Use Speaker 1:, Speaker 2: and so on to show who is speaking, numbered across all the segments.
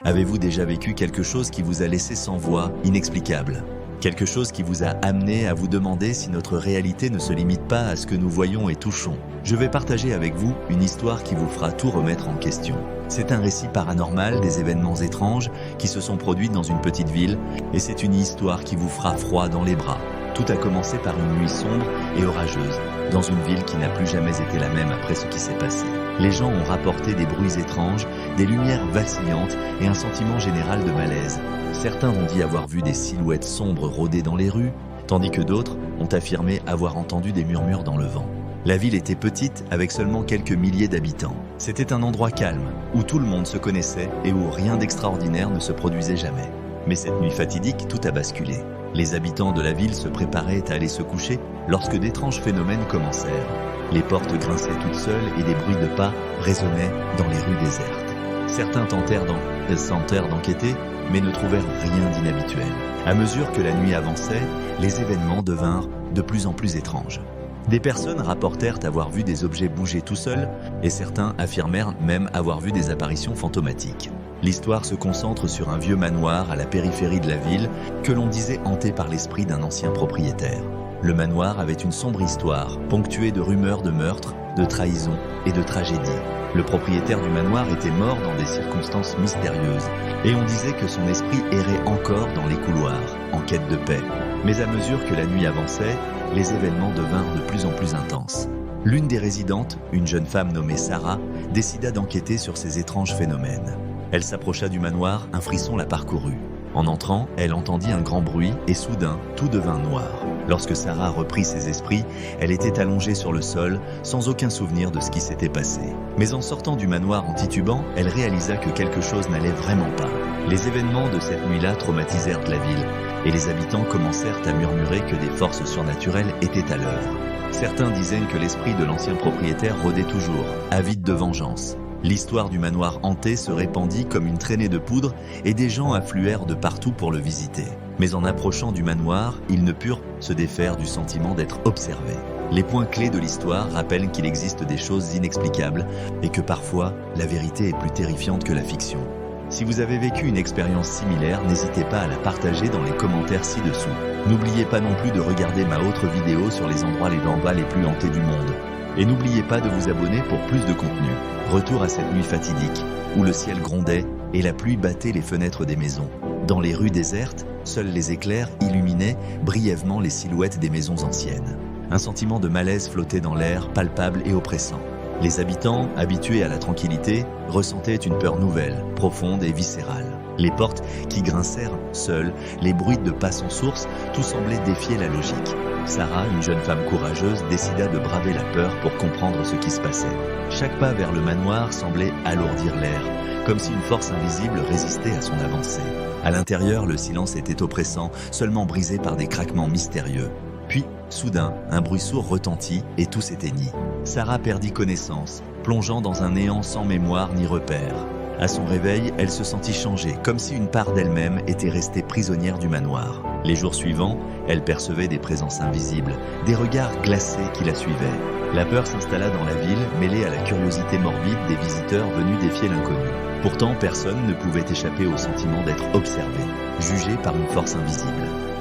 Speaker 1: Avez-vous déjà vécu quelque chose qui vous a laissé sans voix, inexplicable? Quelque chose qui vous a amené à vous demander si notre réalité ne se limite pas à ce que nous voyons et touchons? Je vais partager avec vous une histoire qui vous fera tout remettre en question. C'est un récit paranormal des événements étranges qui se sont produits dans une petite ville, et c'est une histoire qui vous fera froid dans les bras. Tout a commencé par une nuit sombre et orageuse, dans une ville qui n'a plus jamais été la même après ce qui s'est passé. Les gens ont rapporté des bruits étranges, des lumières vacillantes et un sentiment général de malaise. Certains ont dit avoir vu des silhouettes sombres rôder dans les rues, tandis que d'autres ont affirmé avoir entendu des murmures dans le vent. La ville était petite, avec seulement quelques milliers d'habitants. C'était un endroit calme, où tout le monde se connaissait et où rien d'extraordinaire ne se produisait jamais. Mais cette nuit fatidique, tout a basculé. Les habitants de la ville se préparaient à aller se coucher lorsque d'étranges phénomènes commencèrent. Les portes grinçaient toutes seules et des bruits de pas résonnaient dans les rues désertes. Certains tentèrent d'enquêter, mais ne trouvèrent rien d'inhabituel. À mesure que la nuit avançait, les événements devinrent de plus en plus étranges. Des personnes rapportèrent avoir vu des objets bouger tout seuls, et certains affirmèrent même avoir vu des apparitions fantomatiques. L'histoire se concentre sur un vieux manoir à la périphérie de la ville que l'on disait hanté par l'esprit d'un ancien propriétaire. Le manoir avait une sombre histoire, ponctuée de rumeurs de meurtres, de trahisons et de tragédies. Le propriétaire du manoir était mort dans des circonstances mystérieuses, et on disait que son esprit errait encore dans les couloirs, en quête de paix. Mais à mesure que la nuit avançait, les événements devinrent de plus en plus intenses. L'une des résidentes, une jeune femme nommée Sarah, décida d'enquêter sur ces étranges phénomènes. Elle s'approcha du manoir, un frisson la parcourut. En entrant, elle entendit un grand bruit et soudain, tout devint noir. Lorsque Sarah reprit ses esprits, elle était allongée sur le sol, sans aucun souvenir de ce qui s'était passé. Mais en sortant du manoir en titubant, elle réalisa que quelque chose n'allait vraiment pas. Les événements de cette nuit-là traumatisèrent la ville, et les habitants commencèrent à murmurer que des forces surnaturelles étaient à l'œuvre. Certains disaient que l'esprit de l'ancien propriétaire rôdait toujours, avide de vengeance. L'histoire du manoir hanté se répandit comme une traînée de poudre et des gens affluèrent de partout pour le visiter. Mais en approchant du manoir, ils ne purent se défaire du sentiment d'être observés. Les points clés de l'histoire rappellent qu'il existe des choses inexplicables et que parfois, la vérité est plus terrifiante que la fiction. Si vous avez vécu une expérience similaire, n'hésitez pas à la partager dans les commentaires ci-dessous. N'oubliez pas non plus de regarder ma autre vidéo sur les endroits les plus hantés du monde. Et n'oubliez pas de vous abonner pour plus de contenu. Retour à cette nuit fatidique, où le ciel grondait et la pluie battait les fenêtres des maisons. Dans les rues désertes, seuls les éclairs illuminaient brièvement les silhouettes des maisons anciennes. Un sentiment de malaise flottait dans l'air, palpable et oppressant. Les habitants, habitués à la tranquillité, ressentaient une peur nouvelle, profonde et viscérale. Les portes qui grincèrent seules, les bruits de pas sans source, tout semblait défier la logique. Sarah, une jeune femme courageuse, décida de braver la peur pour comprendre ce qui se passait. Chaque pas vers le manoir semblait alourdir l'air, comme si une force invisible résistait à son avancée. À l'intérieur, le silence était oppressant, seulement brisé par des craquements mystérieux. Puis, soudain, un bruit sourd retentit et tout s'éteignit. Sarah perdit connaissance, plongeant dans un néant sans mémoire ni repère. À son réveil, elle se sentit changée, comme si une part d'elle-même était restée prisonnière du manoir. Les jours suivants, elle percevait des présences invisibles, des regards glacés qui la suivaient. La peur s'installa dans la ville, mêlée à la curiosité morbide des visiteurs venus défier l'inconnu. Pourtant, personne ne pouvait échapper au sentiment d'être observé, jugé par une force invisible.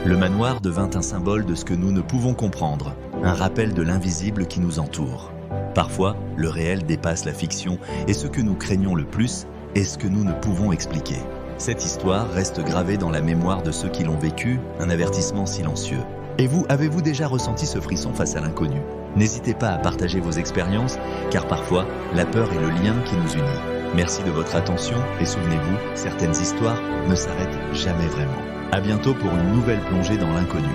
Speaker 1: Le manoir devint un symbole de ce que nous ne pouvons comprendre, un rappel de l'invisible qui nous entoure. Parfois, le réel dépasse la fiction, et ce que nous craignons le plus est ce que nous ne pouvons expliquer. Cette histoire reste gravée dans la mémoire de ceux qui l'ont vécue, un avertissement silencieux. Et vous, avez-vous déjà ressenti ce frisson face à l'inconnu? N'hésitez pas à partager vos expériences, car parfois, la peur est le lien qui nous unit. Merci de votre attention, et souvenez-vous, certaines histoires ne s'arrêtent jamais vraiment. À bientôt pour une nouvelle plongée dans l'inconnu.